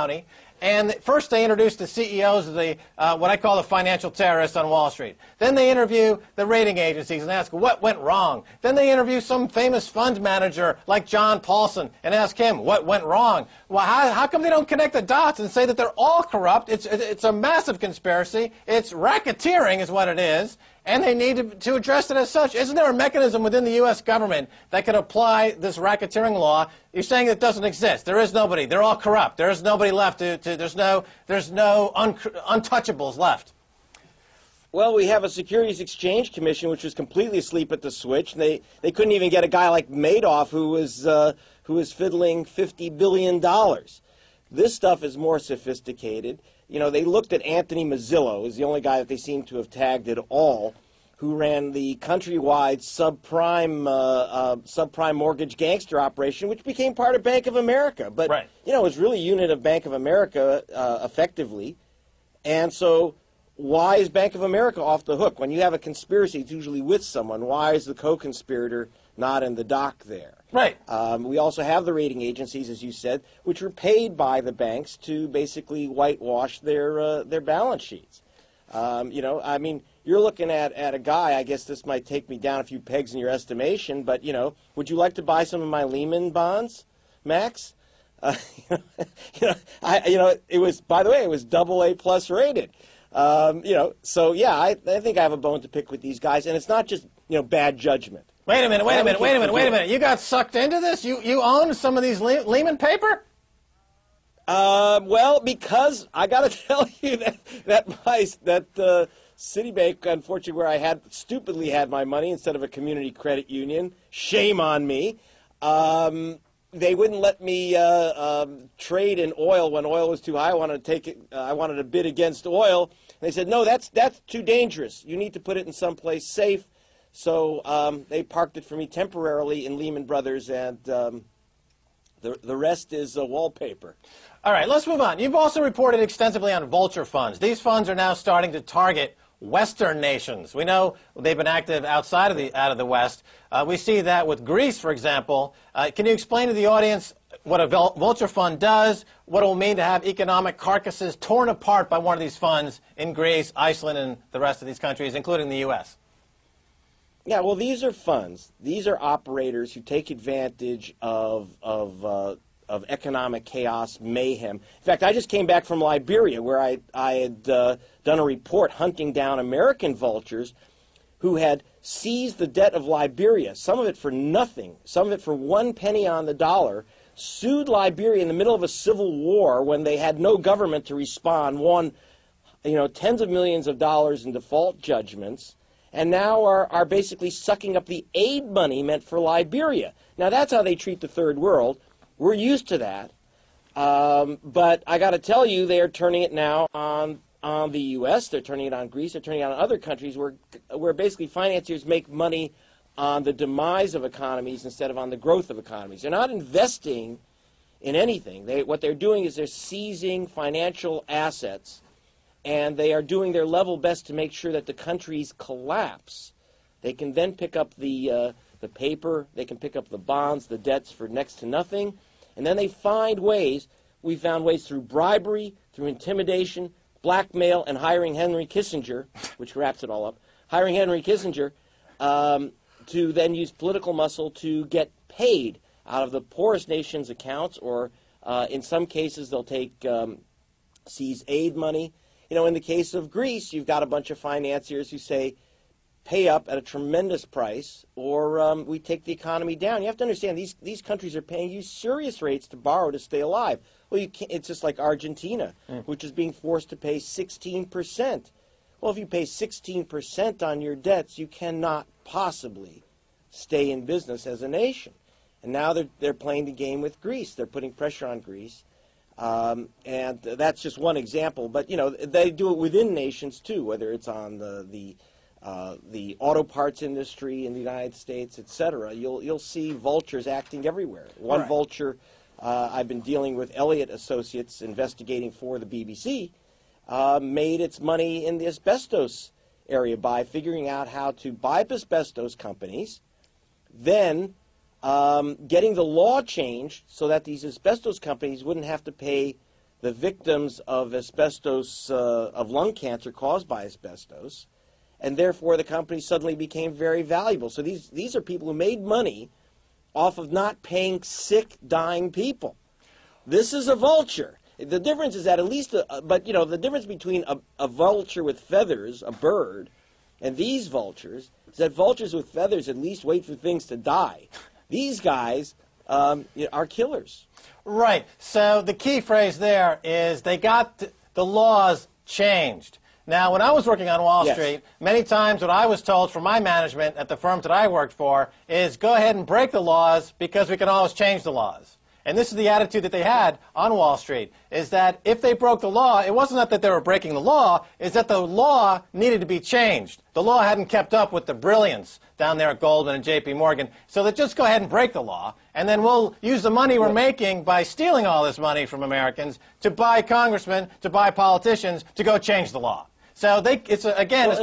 County. And first they introduce the CEOs of the, what I call the financial terrorists on Wall Street. Then they interview the rating agencies and ask what went wrong. Then they interview some famous fund manager like John Paulson and ask him what went wrong. Well, how come they don't connect the dots and say that they're all corrupt? It's a massive conspiracy. It's racketeering is what it is. And they need to address it as such. Isn't there a mechanism within the U.S. government that could apply this racketeering law? You're saying it doesn't exist. There is nobody. They're all corrupt. There is nobody left. There's no untouchables left. Well, we have a Securities Exchange Commission which was completely asleep at the switch. They couldn't even get a guy like Madoff who was fiddling $50 billion. This stuff is more sophisticated. You know, they looked at Anthony Mazzillo, who's the only guy that they seem to have tagged at all, who ran the countrywide subprime mortgage gangster operation, which became part of Bank of America. But, right. You know, it was really a unit of Bank of America effectively. And so why is Bank of America off the hook? When you have a conspiracy, it's usually with someone. Why is the co-conspirator not in the dock there? Right. We also have the rating agencies, as you said, which are paid by the banks to basically whitewash their balance sheets. You know, I mean, you're looking at a guy, I guess this might take me down a few pegs in your estimation, but, you know, would you like to buy some of my Lehman bonds, Max? It was, by the way, it was AA+ rated. You know, so, yeah, I think I have a bone to pick with these guys, and it's not just, you know, bad judgment. Wait a minute. You got sucked into this? You own some of these Lehman paper? Well, because I got to tell you that Citibank, unfortunately, where I stupidly had my money instead of a community credit union, shame on me, they wouldn't let me trade in oil when oil was too high. I wanted to take it. I wanted to bid against oil. They said, no, that's too dangerous. You need to put it in someplace safe. So they parked it for me temporarily in Lehman Brothers, and the rest is wallpaper. All right, let's move on. You've also reported extensively on vulture funds. These funds are now starting to target Western nations. We know they've been active outside of the West. We see that with Greece, for example. Can you explain to the audience what a vulture fund does, what it will mean to have economic carcasses torn apart by one of these funds in Greece, Iceland, and the rest of these countries, including the U.S.? Yeah, well, these are funds. These are operators who take advantage of economic chaos, mayhem. In fact, I just came back from Liberia, where I had done a report hunting down American vultures who had seized the debt of Liberia, some of it for nothing, some of it for 1 penny on the dollar, sued Liberia in the middle of a civil war when they had no government to respond, won, you know, tens of millions of dollars in default judgments, and now are basically sucking up the aid money meant for Liberia. Now, that's how they treat the third world. We're used to that. But I got to tell you, they are turning it now on the U.S., they're turning it on Greece, they're turning it on other countries where basically financiers make money on the demise of economies instead of on the growth of economies. They're not investing in anything. What they're doing is they're seizing financial assets, and they are doing their level best to make sure that the countries collapse. They can then pick up the paper, they can pick up the bonds, the debts for next to nothing, and then they find ways. We found ways through bribery, through intimidation, blackmail, and hiring Henry Kissinger, which wraps it all up, hiring Henry Kissinger to then use political muscle to get paid out of the poorest nation's accounts, or in some cases they'll take seize aid money. You know, in the case of Greece, you've got a bunch of financiers who say, pay up at a tremendous price, or we take the economy down. You have to understand, these countries are paying you serious rates to borrow to stay alive. Well, you can't, it's just like Argentina, which is being forced to pay 16%. Well, if you pay 16% on your debts, you cannot possibly stay in business as a nation. And now they're playing the game with Greece. They're putting pressure on Greece. And that's just one example. But, you know, they do it within nations, too, whether it's on the auto parts industry in the United States, etc. You'll see vultures acting everywhere. One right. vulture I've been dealing with, Elliott Associates, investigating for the BBC, made its money in the asbestos area by figuring out how to buy asbestos companies, then getting the law changed so that these asbestos companies wouldn't have to pay the victims of asbestos, of lung cancer caused by asbestos, and therefore the company suddenly became very valuable. So these are people who made money off of not paying sick, dying people. This is a vulture. The difference is that at least, the difference between a vulture with feathers, a bird, and these vultures is that vultures with feathers at least wait for things to die. These guys are killers. Right. So the key phrase there is they got the laws changed. Now, when I was working on Wall Street, many times what I was told from my management at the firms that I worked for is go ahead and break the laws because we can always change the laws. And this is the attitude that they had on Wall Street, is that if they broke the law, it wasn't that they were breaking the law, it's that the law needed to be changed. The law hadn't kept up with the brilliance down there at Goldman and J.P. Morgan, so that just go ahead and break the law, and then we'll use the money we're making by stealing all this money from Americans to buy congressmen, to buy politicians, to go change the law. So it's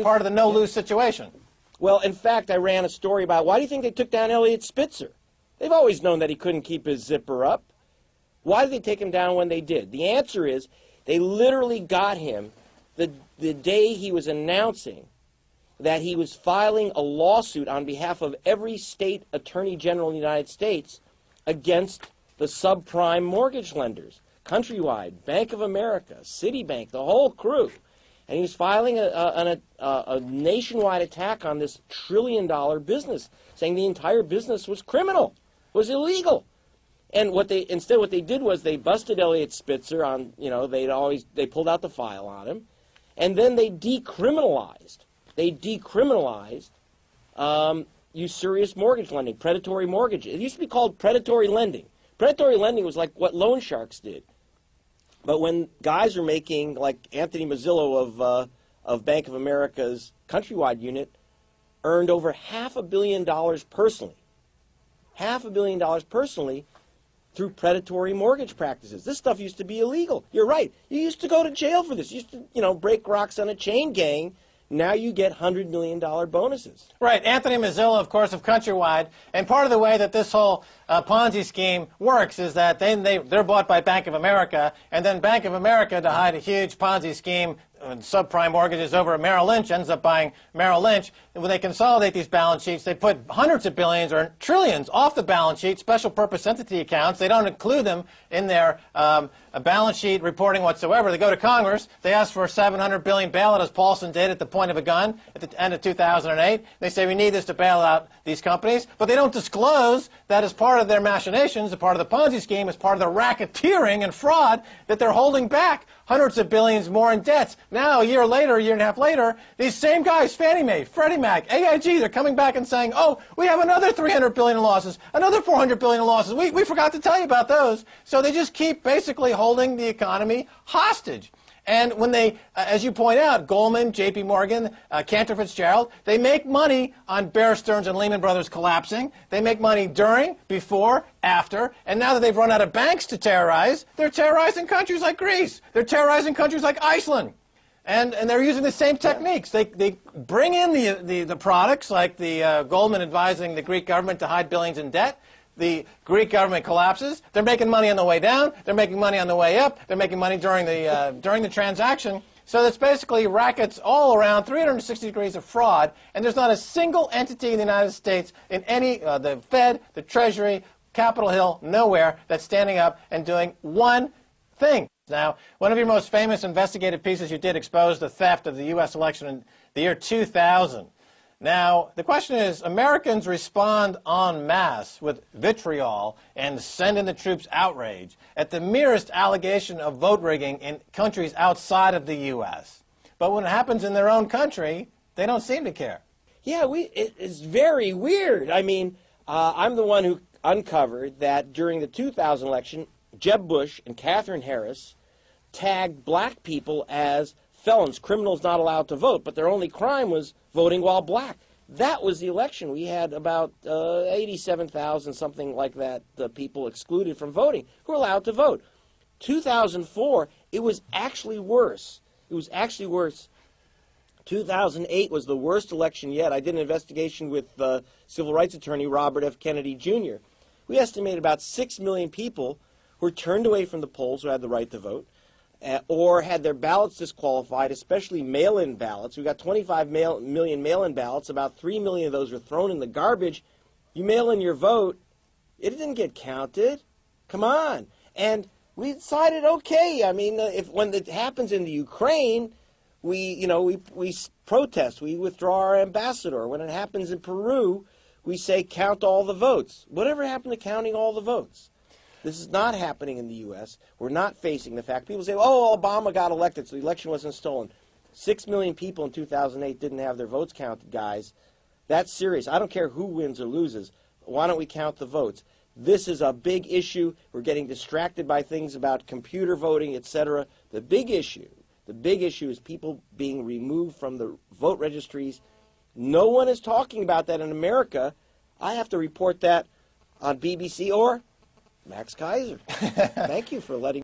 part of the no-lose situation. Well, in fact, I ran a story about why do you think they took down Elliot Spitzer? They've always known that he couldn't keep his zipper up. Why did they take him down when they did? The answer is they literally got him the day he was announcing that he was filing a lawsuit on behalf of every state attorney general in the United States against the subprime mortgage lenders, Countrywide, Bank of America, Citibank, the whole crew. And he was filing a nationwide attack on this trillion-dollar business, saying the entire business was criminal, was illegal. And what they did was they busted Elliot Spitzer on, they pulled out the file on him, and then they decriminalized usurious mortgage lending, predatory mortgage. It used to be called predatory lending. Predatory lending was like what loan sharks did. But when guys are making, like Anthony Mazzillo of Bank of America's Countrywide unit, earned over $500 million personally. $500 million personally through predatory mortgage practices. This stuff used to be illegal. You're right. You used to go to jail for this. You used to, break rocks on a chain gang. Now you get $100 million bonuses. Right. Anthony Mazzillo, of course, of Countrywide. And part of the way that this whole Ponzi scheme works is that they're bought by Bank of America, and then Bank of America, to hide a huge Ponzi scheme, subprime mortgages over at Merrill Lynch, ends up buying Merrill Lynch. And when they consolidate these balance sheets, they put hundreds of billions or trillions off the balance sheet, special purpose entity accounts. They don't include them in their balance sheet reporting whatsoever. They go to Congress. They ask for a $700 billion bailout, as Paulson did at the point of a gun at the end of 2008. They say we need this to bail out these companies, but they don't disclose that as part of their machinations, as part of the Ponzi scheme, as part of the racketeering and fraud, that they're holding back hundreds of billions more in debts. Now, a year and a half later, these same guys, Fannie Mae, Freddie Mac, AIG, they're coming back and saying, oh, we have another $300 billion in losses, another $400 billion in losses. We forgot to tell you about those. So they just keep basically holding the economy hostage. And when they, as you point out, Goldman, J.P. Morgan, Cantor Fitzgerald, they make money on Bear Stearns and Lehman Brothers collapsing. They make money during, before, after. And now that they've run out of banks to terrorize, they're terrorizing countries like Greece. They're terrorizing countries like Iceland. And they're using the same techniques. They bring in the products, like the Goldman advising the Greek government to hide billions in debt. The Greek government collapses. They're making money on the way down. They're making money on the way up. They're making money during the transaction. So it's basically rackets all around, 360 degrees of fraud. And there's not a single entity in the United States, in any, the Fed, the Treasury, Capitol Hill, nowhere, that's standing up and doing one thing. Now, one of your most famous investigative pieces you did exposed the theft of the U.S. election in the year 2000. Now, the question is, Americans respond en masse with vitriol and send in the troops outrage at the merest allegation of vote rigging in countries outside of the U.S. But when it happens in their own country, they don't seem to care. Yeah, it's very weird. I mean, I'm the one who uncovered that during the 2000 election, Jeb Bush and Katherine Harris tagged black people as felons, criminals not allowed to vote, but their only crime was voting while black. That was the election. We had about 87,000, something like that, people excluded from voting who were allowed to vote. 2004, it was actually worse. It was actually worse. 2008 was the worst election yet. I did an investigation with civil rights attorney Robert F. Kennedy Jr. We estimate about 6 million people who were turned away from the polls who had the right to vote. or had their ballots disqualified, especially mail-in ballots. We got 25 million mail-in ballots. About 3 million of those were thrown in the garbage. You mail in your vote, it didn't get counted. Come on. And we decided, okay, I mean, when it happens in the Ukraine, we protest, we withdraw our ambassador. When it happens in Peru, we say count all the votes. Whatever happened to counting all the votes? This is not happening in the U.S. We're not facing the fact. People say, oh, Obama got elected, so the election wasn't stolen. 6 million people in 2008 didn't have their votes counted, guys. That's serious. I don't care who wins or loses. Why don't we count the votes? This is a big issue. We're getting distracted by things about computer voting, etc. The big issue is people being removed from the vote registries. No one is talking about that in America. I have to report that on BBC or Max Keiser. Thank you for letting